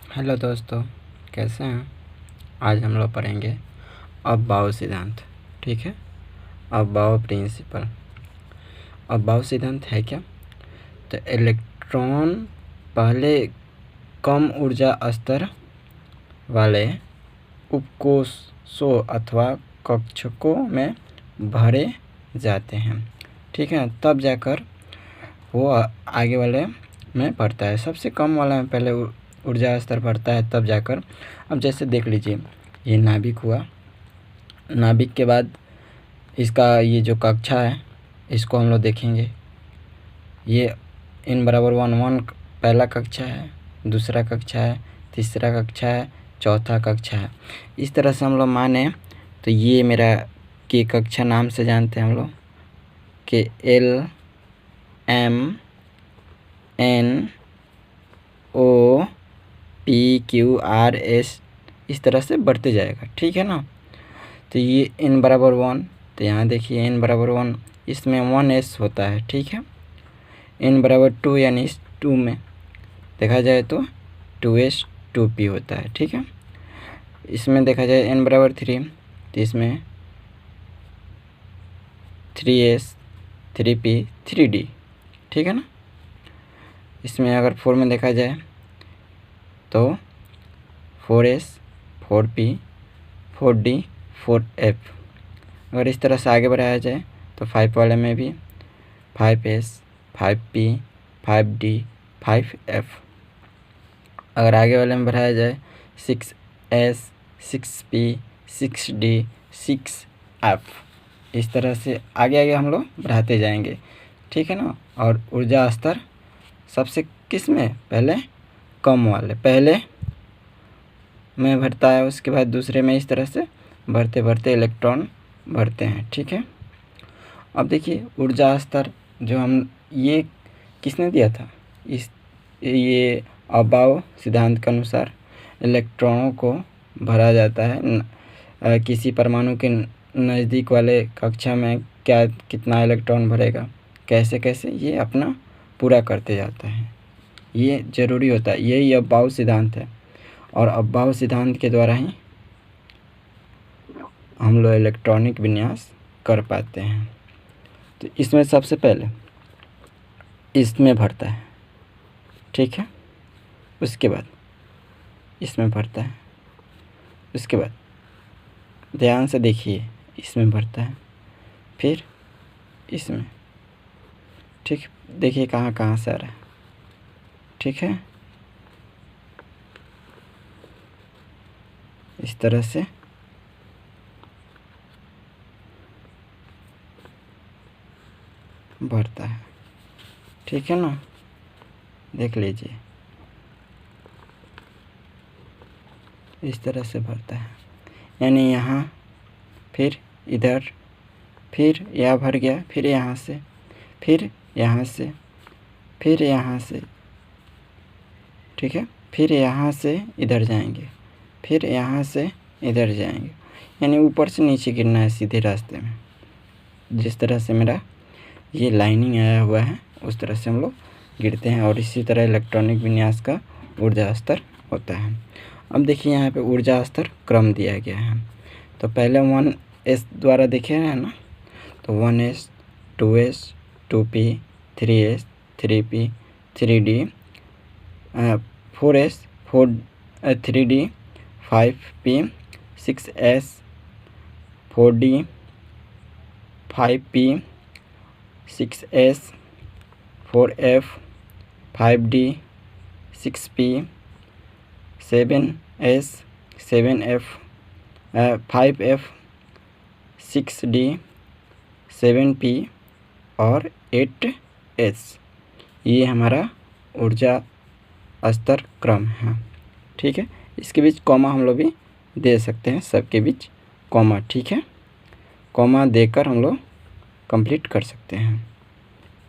Hello दोस्तों, कैसे हैं। आज हम लोग पढ़ेंगे अफबाउ सिद्धांत। ठीक है, अफबाउ प्रिंसिपल। अफबाउ सिद्धांत है क्या? तो इलेक्ट्रॉन पहले कम ऊर्जा स्तर वाले उपकोषों अथवा कक्षकों में भरे जाते हैं। ठीक है, तब जाकर वो आगे वाले में बढ़ता है। सबसे कम वाला में पहले ऊर्जा स्तर बढ़ता है, तब जाकर। अब जैसे देख लीजिए, ये नाभिक हुआ। नाभिक के बाद इसका ये जो कक्षा है, इसको हम लोग देखेंगे। ये n=1 पहला कक्षा है, दूसरा कक्षा है, तीसरा कक्षा है, चौथा कक्षा है। इस तरह से हम लोग माने तो ये मेरा के कक्षा नाम से जानते हैं हम लोग कि L M N O P Q R S इस तरह से बढ़ते जाएगा। ठीक है ना। तो ये n=1, तो यहाँ देखिए n=1, इसमें 1s होता है। ठीक है, n=2 यानी इस 2 में देखा जाए तो 2s 2p होता है। ठीक है, इसमें देखा जाए n=3 तो इसमें 3s 3p 3d। ठीक है ना। इसमें अगर 4 में देखा जाए तो 4s 4p 4d 4f। अगर इस तरह से आगे बढ़ाया जाए तो 5 वाले में भी 5s 5p 5d 5f। अगर आगे वाले में बढ़ाया जाए 6s 6p 6d 6f। इस तरह से आगे आगे हम लोग बढ़ाते जाएंगे। ठीक है ना। और ऊर्जा स्तर सबसे किस में, पहले कम वाले पहले में भरता है, उसके बाद दूसरे में। इस तरह से बढ़ते बढ़ते इलेक्ट्रॉन बढ़ते हैं। ठीक है। अब देखिए ऊर्जा स्तर जो हम ये किसने दिया था, ये अफबाउ सिद्धांत के अनुसार इलेक्ट्रॉनों को भरा जाता है किसी परमाणु के नज़दीक वाले कक्षा में क्या कितना इलेक्ट्रॉन भरेगा, कैसे कैसे ये अपना पूरा करते जाता है। ये ज़रूरी होता है, यही अफबाउ सिद्धांत है। और अफबाउ सिद्धांत के द्वारा ही हम लोग इलेक्ट्रॉनिक विन्यास कर पाते हैं। तो इसमें सबसे पहले इसमें भरता है। ठीक है, उसके बाद इसमें भरता है, उसके बाद ध्यान से देखिए इसमें भरता है, फिर इसमें। ठीक, देखिए कहाँ कहाँ से आ रहा है। ठीक है, इस तरह से भरता है। ठीक है ना, देख लीजिए इस तरह से भरता है। यानी यहाँ, फिर इधर, फिर यहाँ भर गया, फिर यहाँ से, फिर यहाँ से, फिर यहाँ से। ठीक है, फिर यहाँ से इधर जाएंगे, फिर यहाँ से इधर जाएंगे। यानी ऊपर से नीचे गिरना है सीधे रास्ते में। जिस तरह से मेरा ये लाइनिंग आया हुआ है उस तरह से हम लोग गिरते हैं। और इसी तरह इलेक्ट्रॉनिक विन्यास का ऊर्जा स्तर होता है। अब देखिए यहाँ पे ऊर्जा स्तर क्रम दिया गया है। तो पहले 1s द्वारा देखे हैं ना, तो 1s 2s 2p 3s 3p 3d 4s 3d 5p 6s 4d 5p 6s 4f 5d 6p 7s 7f 5f 6d 7p और 8s। ये हमारा ऊर्जा स्तर क्रम है। ठीक है, इसके बीच कॉमा हम लोग भी दे सकते हैं, सबके बीच कॉमा। ठीक है, कॉमा देकर हम लोग कंप्लीट कर सकते हैं।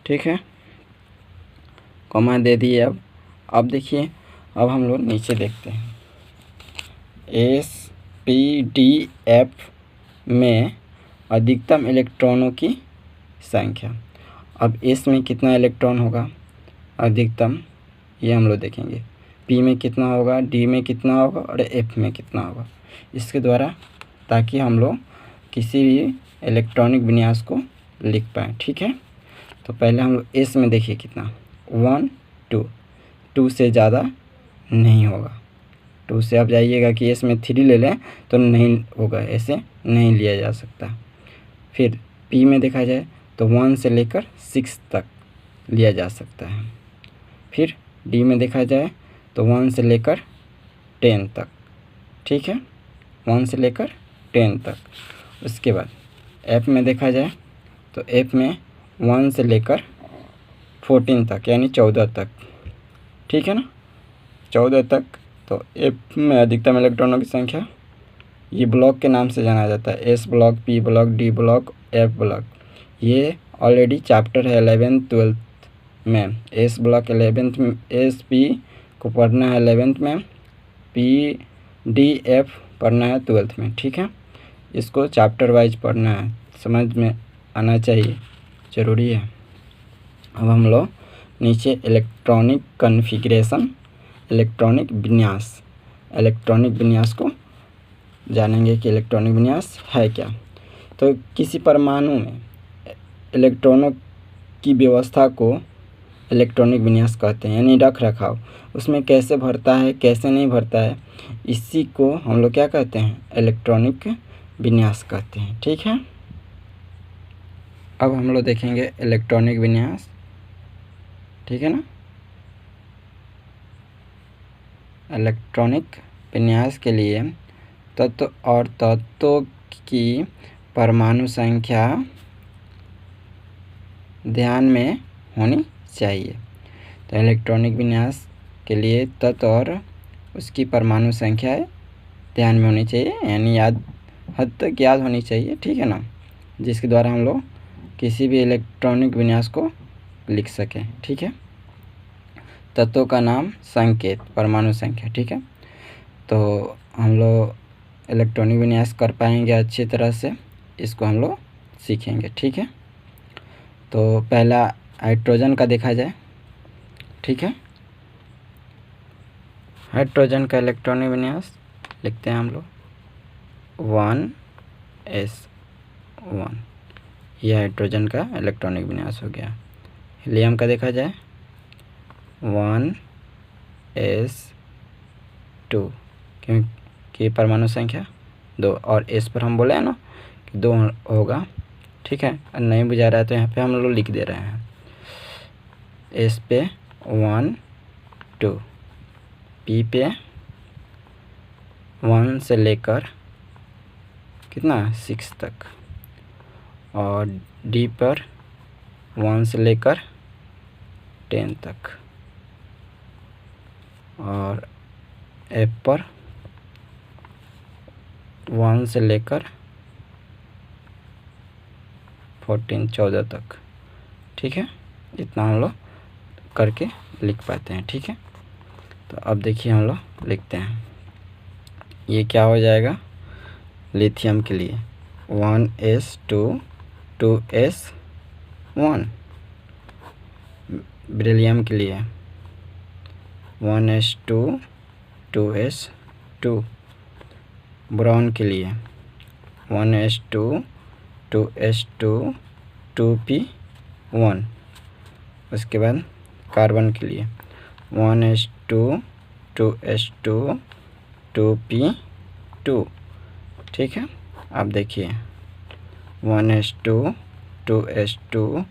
ठीक है, कॉमा दे दिए। अब देखिए, अब हम लोग नीचे देखते हैं। SPDF में अधिकतम इलेक्ट्रॉनों की संख्या। अब S में कितना इलेक्ट्रॉन होगा अधिकतम, ये हम लोग देखेंगे। पी में कितना होगा, डी में कितना होगा और एफ में कितना होगा, इसके द्वारा, ताकि हम लोग किसी भी इलेक्ट्रॉनिक विन्यास को लिख पाएँ। ठीक है, तो पहले हम लोग एस में देखिए कितना 1 2, 2 से ज़्यादा नहीं होगा। 2 से आप जाइएगा कि एस में 3 ले लें तो नहीं होगा, ऐसे नहीं लिया जा सकता। फिर पी में देखा जाए तो 1 से लेकर 6 तक लिया जा सकता है। फिर डी में देखा जाए तो 1 से लेकर 10 तक। ठीक है, 1 से लेकर 10 तक। उसके बाद एफ में देखा जाए तो एफ में 1 से लेकर 14 तक, यानी 14 तक। ठीक है ना, 14 तक। तो एफ में अधिकतम इलेक्ट्रॉनों की संख्या ये ब्लॉक के नाम से जाना जाता है, S block, P block, D block, F block. ये ऑलरेडी चैप्टर है 11th 12th में। एस ब्लॉक 11th में, एस पी को पढ़ना है 11th में, पी डी एफ पढ़ना है 12th में। ठीक है, इसको चैप्टर वाइज पढ़ना है, समझ में आना चाहिए, ज़रूरी है। अब हम लोग नीचे इलेक्ट्रॉनिक कॉन्फ़िगरेशन, इलेक्ट्रॉनिक विन्यास को जानेंगे कि इलेक्ट्रॉनिक विन्यास है क्या। तो किसी परमाणु में इलेक्ट्रॉनों की व्यवस्था को इलेक्ट्रॉनिक विन्यास कहते हैं, यानी रख रखाव। उसमें कैसे भरता है, कैसे नहीं भरता है, इसी को हम लोग क्या कहते हैं, इलेक्ट्रॉनिक विन्यास कहते हैं। ठीक है, अब हम लोग देखेंगे इलेक्ट्रॉनिक विन्यास। ठीक है ना, इलेक्ट्रॉनिक विन्यास के लिए तत्व और तत्वों की परमाणु संख्या ध्यान में होनी चाहिए। तो इलेक्ट्रॉनिक विन्यास के लिए तत्व और उसकी परमाणु संख्या ध्यान में होनी चाहिए, यानी हद तक याद होनी चाहिए। ठीक है ना, जिसके द्वारा हम लोग किसी भी इलेक्ट्रॉनिक विन्यास को लिख सकें। ठीक है, तत्वों का नाम, संकेत, परमाणु संख्या। ठीक है, तो हम लोग इलेक्ट्रॉनिक विन्यास कर पाएंगे अच्छी तरह से, इसको हम लोग सीखेंगे। ठीक है, तो पहला हाइड्रोजन का देखा जाए। ठीक है, हाइड्रोजन का इलेक्ट्रॉनिक विन्यास लिखते हैं हम लोग 1s1, यह हाइड्रोजन का इलेक्ट्रॉनिक विन्यास हो गया। हीलियम का देखा जाए 1s2, क्योंकि परमाणु संख्या 2 और एस पर हम बोले हैं ना कि 2 होगा। ठीक है, नहीं बुझा रहा है तो यहाँ पे हम लोग लिख दे रहे हैं, एस पे 1 2, पी पे 1 से लेकर कितना 6 तक, और डी पर 1 से लेकर 10 तक, और एफ पर 1 से लेकर 14 तक। ठीक है, इतना हम लोग करके लिख पाते हैं। ठीक है, तो अब देखिए हम लोग लिखते हैं, ये क्या हो जाएगा, लिथियम के लिए 1s2 2s1, बेरिलियम के लिए 1s2 2s2, बोरॉन के लिए 1s2 2s2 2p1। उसके बाद कार्बन के लिए 1s2 2s2 2p2। ठीक है, अब देखिए 1s2 2s2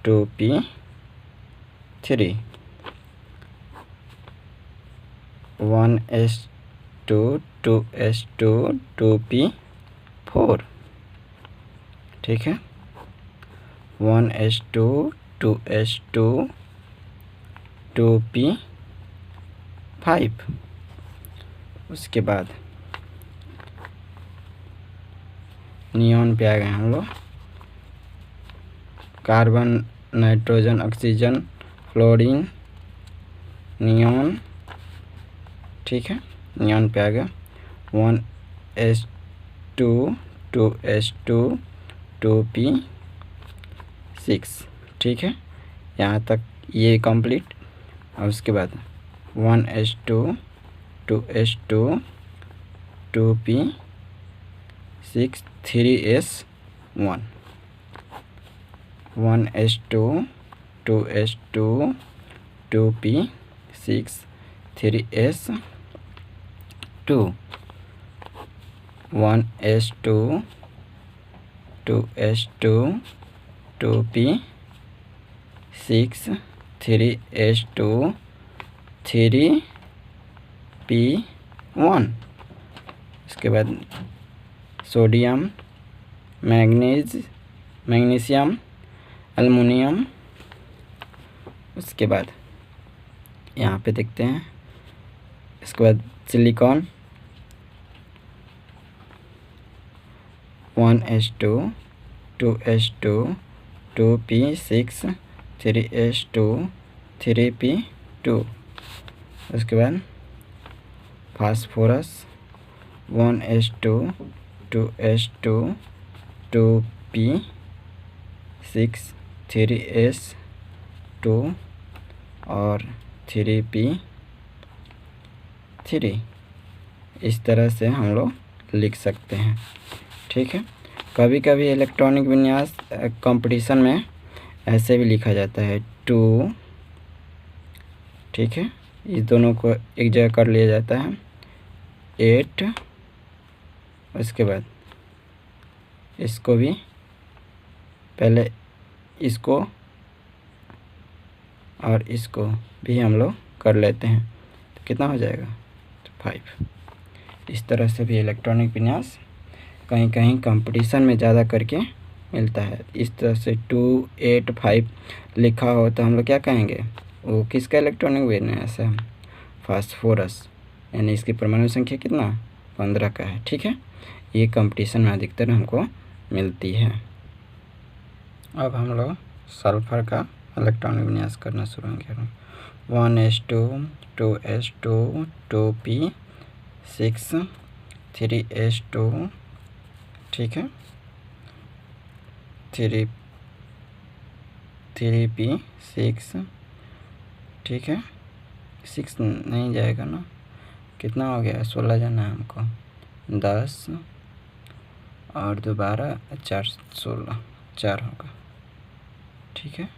2p3, 1s2 2s2 2p4। ठीक है, 1s2 2s2 2p5। उसके बाद नियॉन पे आ गए हम लोग, carbon, nitrogen, oxygen, fluorine, neon. ठीक है, नियॉन पे आ गया 1s2 2s2 2p6। ठीक है, यहाँ तक ये कंप्लीट। और उसके बाद 1s2 2s2 2p 6 3s1 1s2 2s2 2p 6 3s2 1s2 2s2 2p 6 3s2 3p1। इसके बाद सोडियम, मैग्नीशियम, एल्युमिनियम। उसके बाद यहाँ पे देखते हैं, इसके बाद silicon 1s2 2s2 2p6 3s2 3p2। उसके बाद phosphorus 1s2 2s2 2p6 3s2 और 3p3। इस तरह से हम लोग लिख सकते हैं, ठीक है। कभी कभी इलेक्ट्रॉनिक विन्यास कंपटीशन में ऐसे भी लिखा जाता है 2, ठीक है। इस दोनों को एक जगह कर लिया जाता है 8। उसके बाद इसको भी, पहले इसको और इसको भी हम लोग कर लेते हैं, तो कितना हो जाएगा 5। इस तरह से भी इलेक्ट्रॉनिक विन्यास कहीं कहीं कंपटीशन में ज़्यादा करके मिलता है। इस तरह से 2 8 5 लिखा हो तो हम लोग क्या कहेंगे, वो किसका इलेक्ट्रॉनिक विन्यास है, फास्फोरस, यानी इसकी परमाणु संख्या कितना 15 का है, ठीक है। ये कंपटीशन में अधिकतर हमको मिलती है। अब हम लोग सल्फर का इलेक्ट्रॉनिक विन्यास करना शुरू करेंगे। 1s2 2s2 2p6 3s2, ठीक है, 3p6, ठीक है। 6 नहीं जाएगा ना, कितना हो गया 16 जाना है हमको, 10 और दोबारा 4 16 4 होगा, ठीक है।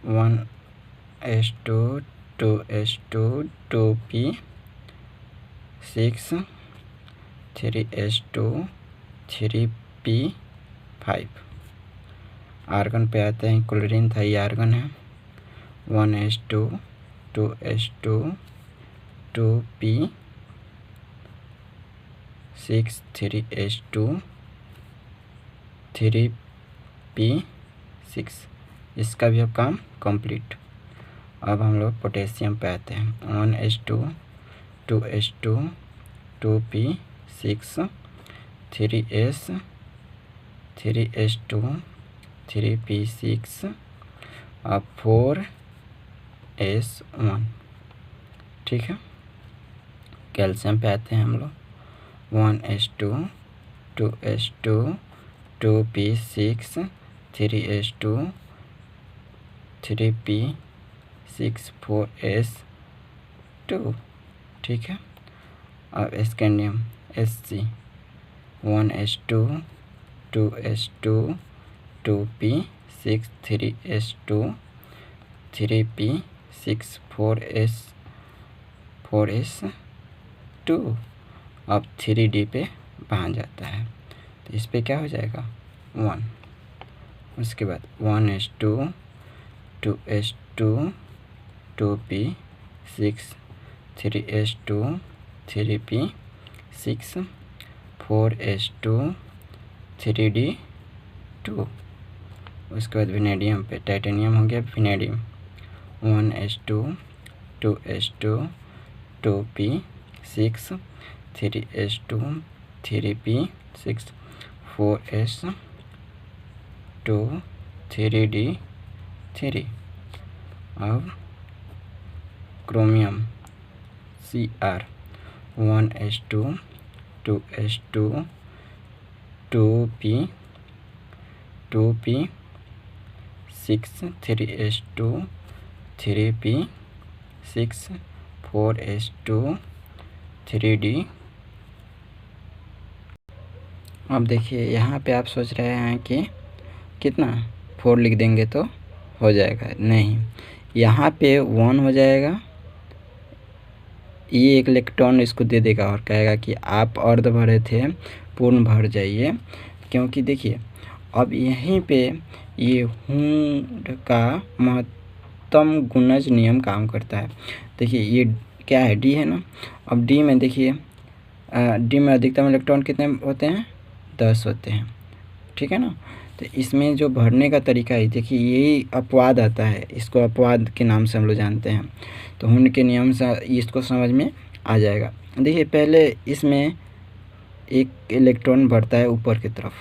1s2 2s2 2p6 3s2 3p5। Argon पे आते हैं, क्लोरीन था, ये आर्गन है। 1s2 2s2 2p6 3s2 3p6। इसका भी अब काम कंप्लीट। अब हम लोग पोटेशियम पे आते हैं। 1s2 2s2 2p6 3s2 3p6 अब 4s1, ठीक है। कैल्शियम पे आते हैं हम लोग। 1s2 2s2 2p6 3s2 3p6 4s2, ठीक है। अब scandium Sc 1s2 2s2 2p6 3s2 3p6 4s2। अब 3d पे बांध जाता है, तो इस पे क्या हो जाएगा 1। उसके बाद 1s2 2s2 2p6 3s2 3p6 4s2 3d2। उसके बाद विनेडियम पे, टाइटेनियम हो गया विनेडियम। 1s2 2s2 2p6 3s2 3p6 4s2 3d3। अब chromium Cr 1s2 2s2 2p6 3s2 3p6 6 4s2 3d। अब देखिए यहाँ पे आप सोच रहे हैं कि कितना 4 लिख देंगे तो हो जाएगा, नहीं, यहाँ पे 1 हो जाएगा, ये एक इलेक्ट्रॉन इसको दे देगा और कहेगा कि आप अर्ध भरे थे, पूर्ण भर जाइए। क्योंकि देखिए अब यहीं पे ये हूंड का महत्तम गुणज नियम काम करता है। देखिए ये क्या है, डी है ना। अब डी में देखिए, डी में अधिकतम इलेक्ट्रॉन कितने होते हैं, 10 होते हैं, ठीक है ना। तो इसमें जो भरने का तरीका है, देखिए यही अपवाद आता है, इसको अपवाद के नाम से हम लोग जानते हैं। तो हूंड के नियम से इसको समझ में आ जाएगा। देखिए पहले इसमें एक इलेक्ट्रॉन बढ़ता है ऊपर की तरफ,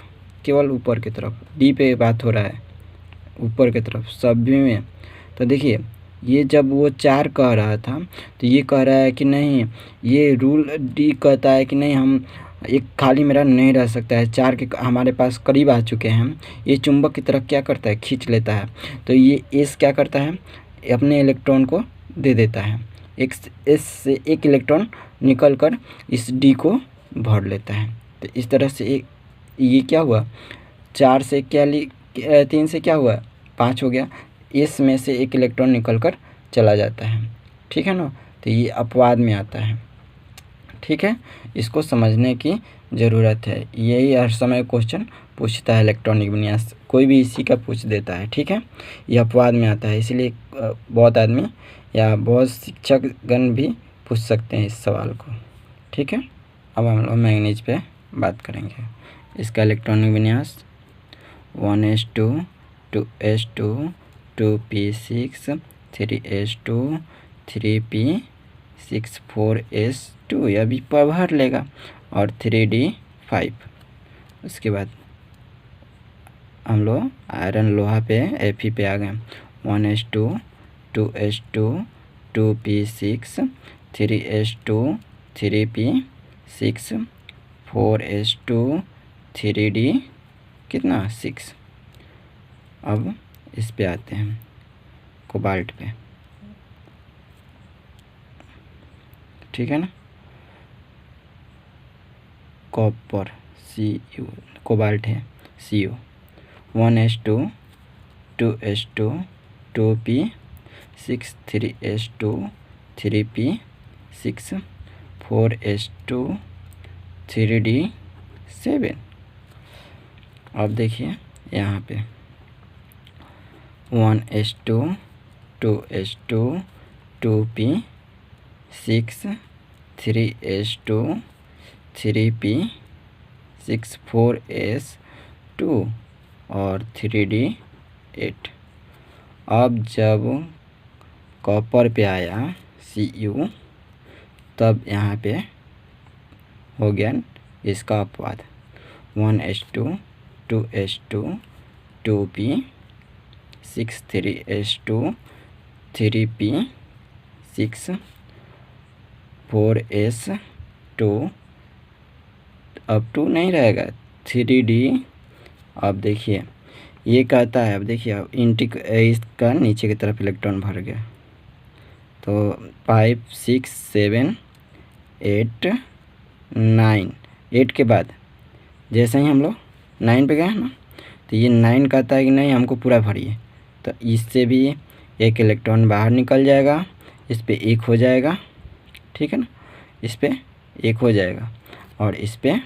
केवल ऊपर की तरफ, डी पे बात हो रहा है, ऊपर की तरफ सभी में। तो देखिए ये जब वो 4 कह रहा था तो ये कह रहा है कि नहीं, ये रूल डी कहता है कि नहीं, हम एक खाली मेरा नहीं रह सकता है, 4 के हमारे पास करीब आ चुके हैं। ये चुंबक की तरफ क्या करता है, खींच लेता है। तो ये एस क्या करता है, अपने इलेक्ट्रॉन को दे देता है, एक एस से एक इलेक्ट्रॉन निकल कर इस डी को भर लेता है। तो इस तरह से ये क्या हुआ, 4 से क्या 3 से क्या हुआ, 5 हो गया, एस में से एक इलेक्ट्रॉन निकल कर चला जाता है, ठीक है ना। तो ये अपवाद में आता है, ठीक है, इसको समझने की ज़रूरत है। यही हर समय क्वेश्चन पूछता है इलेक्ट्रॉनिक विन्यास, कोई भी इसी का पूछ देता है, ठीक है। ये अपवाद में आता है, इसलिए बहुत आदमी या बहुत शिक्षकगण भी पूछ सकते हैं इस सवाल को, ठीक है। अब हम लोग मैंगनीज पे बात करेंगे। इसका इलेक्ट्रॉनिक विन्यास 1s2 2s2 2p6 3s2 3p6 4s2, यह भी भर लेगा, और 3d5। उसके बाद हम लोग आयरन लोहा पे Fe पे आ गए। 1s2 2s2 2p6 3s2 3p6 4s2 3d कितना 6। अब इस पे आते हैं कोबाल्ट पे, ठीक है ना। कॉपर Cu, कोबाल्ट है Cu। 1s2 2s2 2p6 3s2 3p6 4s2 3d7। अब देखिए यहाँ पे 1s2 2s2 2p6 3s2 3p6 4s2 और 3d8। अब जब कॉपर पे आया Cu, तब यहाँ पे हो गया इसका अपवाद। 1s2 2s2 2p6 3s2 3p6 4s2, अब 2 नहीं रहेगा 3d। अब देखिए ये कहता है, अब देखिए अब इसका नीचे की तरफ इलेक्ट्रॉन भर गया, तो 5 6 7 8 9, 8 के बाद जैसे ही हम लोग 9 पे गए ना, तो ये 9 कहता है कि नहीं हमको पूरा भरिए। तो इससे भी एक इलेक्ट्रॉन बाहर निकल जाएगा, इस पे 1 हो जाएगा, ठीक है ना, इस पे 1 हो जाएगा और इस पे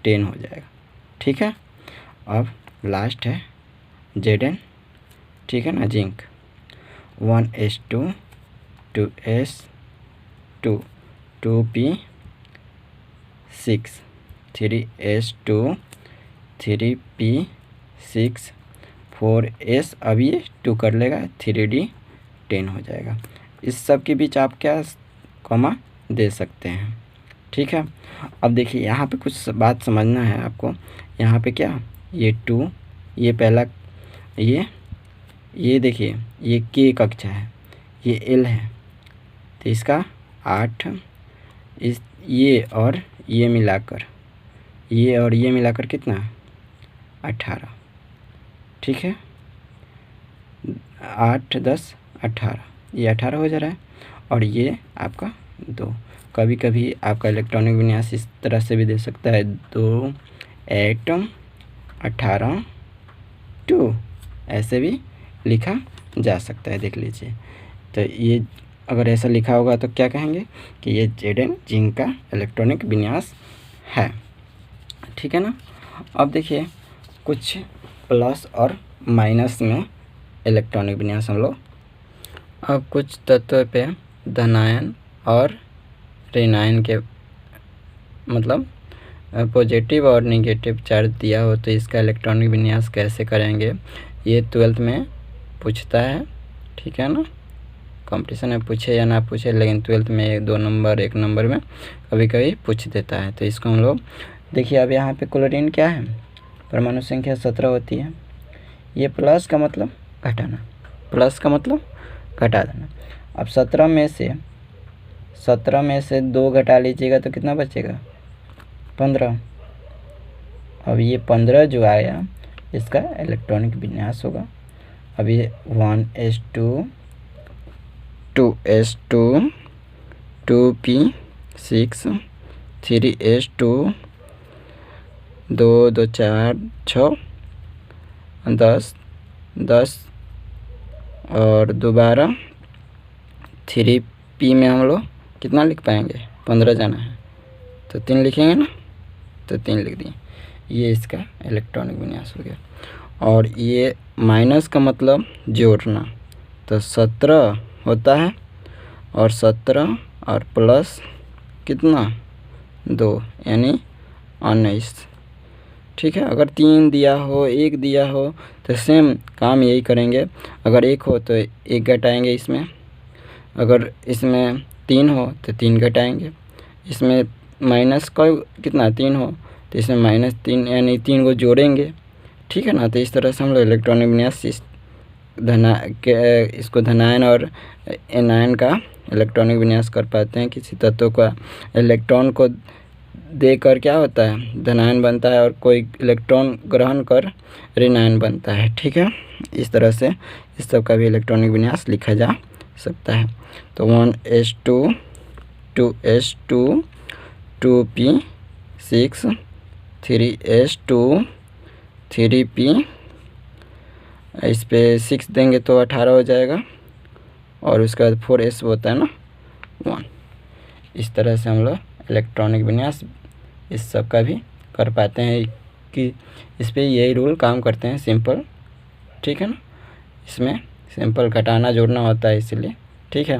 10 हो जाएगा, ठीक है। अब लास्ट है Zn, ठीक है ना, zinc. 1s2 2s2 2p6 3s2 3p6 4s, अब ये 2 कर लेगा, 3d10 हो जाएगा। इस सब के बीच आप क्या कॉमा दे सकते हैं, ठीक है। अब देखिए यहाँ पे कुछ बात समझना है आपको। यहाँ पे क्या, ये 2, ये पहला, ये देखिए ये K कक्षा है, ये L है, तो इसका 8, इस ये और ये मिलाकर, ये और ये मिलाकर कितना 18, ठीक है। 8 10 18, ये 18 हो जा रहा है। और ये आपका 2। कभी कभी आपका इलेक्ट्रॉनिक विन्यास इस तरह से भी दे सकता है 2 8 18 2, ऐसे भी लिखा जा सकता है। देख लीजिए, तो ये अगर ऐसा लिखा होगा तो क्या कहेंगे कि ये Zn जिंक का इलेक्ट्रॉनिक विन्यास है। ठीक है ना। अब देखिए कुछ प्लस और माइनस में इलेक्ट्रॉनिक विन्यास हम लोग। अब कुछ तत्व पे धनायन और ऋणायन के मतलब पॉजिटिव और नेगेटिव चार्ज दिया हो तो इसका इलेक्ट्रॉनिक विन्यास कैसे करेंगे, ये 12th में पूछता है। ठीक है ना, कंपटीशन में पूछे या ना पूछे, लेकिन 12th में 2 नंबर 1 नंबर में कभी कभी पूछ देता है। तो इसको हम लोग देखिए, अब यहाँ पे क्लोरीन क्या है, परमाणु संख्या 17 होती है। ये प्लस का मतलब घटाना, प्लस का मतलब घटा देना। अब 17 में से 2 घटा लीजिएगा तो कितना बचेगा, 15। अब ये 15 जो आया इसका इलेक्ट्रॉनिक विन्यास होगा। अब ये 1s2 2s2 2p6 3s2 2 2 4 6 10 10 और दोबारा 3p में हम लोग कितना लिख पाएंगे, 15 जाना है तो 3 लिखेंगे ना, तो 3 लिख दिए। ये इसका इलेक्ट्रॉनिक विन्यास हो गया। और ये माइनस का मतलब जोड़ना, तो 17 होता है और 17 और प्लस कितना 2 यानी 19। ठीक है, अगर 3 दिया हो 1 दिया हो तो सेम काम यही करेंगे। अगर 1 हो तो 1 घटाएंगे इसमें, अगर इसमें 3 हो तो 3 घटाएंगे, इसमें माइनस का कितना 3 हो तो इसमें -3 यानी 3 को जोड़ेंगे। ठीक है ना। तो इस तरह से हम लोग इलेक्ट्रॉनिक विन्यास इसको धनायन और एनायन का इलेक्ट्रॉनिक विन्यास कर पाते हैं। किसी तत्व का इलेक्ट्रॉन को देकर क्या होता है, धनायन बनता है, और कोई इलेक्ट्रॉन ग्रहण कर ऋणायन बनता है। ठीक है, इस तरह से इस सब का भी इलेक्ट्रॉनिक विन्यास लिखा जा सकता है। तो 1s2 2s2 2p6 3s2 3p, इस पे 6 देंगे तो 18 हो जाएगा, और उसके बाद 4s होता है ना 1। इस तरह से हम लोग इलेक्ट्रॉनिक विन्यास इस सब का भी कर पाते हैं कि इस पे यही रूल काम करते हैं, सिंपल। ठीक है ना, इसमें सिंपल घटाना जोड़ना होता है इसलिए। ठीक है।